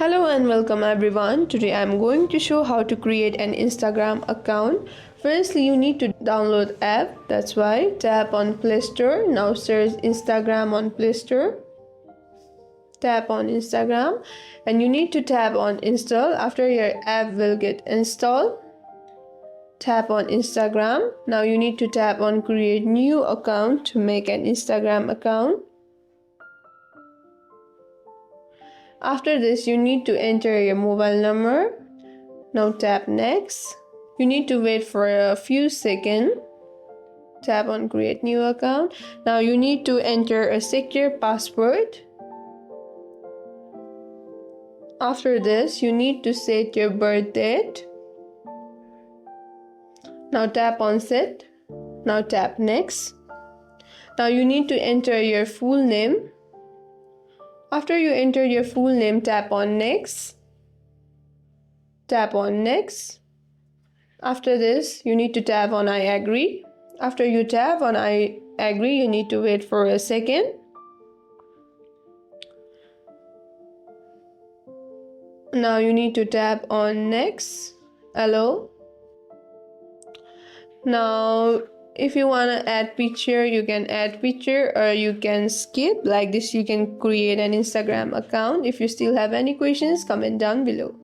Hello and welcome everyone. Today I'm going to show how to create an Instagram account. Firstly, you need to download app. That's why tap on Play Store. Now search Instagram on Play Store. Tap on Instagram and you need to tap on install. After your app will get installed, tap on Instagram. Now you need to tap on create new account to make an Instagram account. After this, you need to enter your mobile number. Now tap next. You need to wait for a few seconds. Tap on create new account. Now you need to enter a secure password. After this, you need to set your birth date. Now tap on set. Now tap next. Now you need to enter your full name. After you enter your full name, tap on next. Tap on next. After this, you need to tap on I agree. After you tap on I agree, you need to wait for a second. Now you need to tap on next. Allow. Now if you want to add picture, you can add picture or you can skip. Like this you can create an Instagram account. If you still have any questions, comment down below.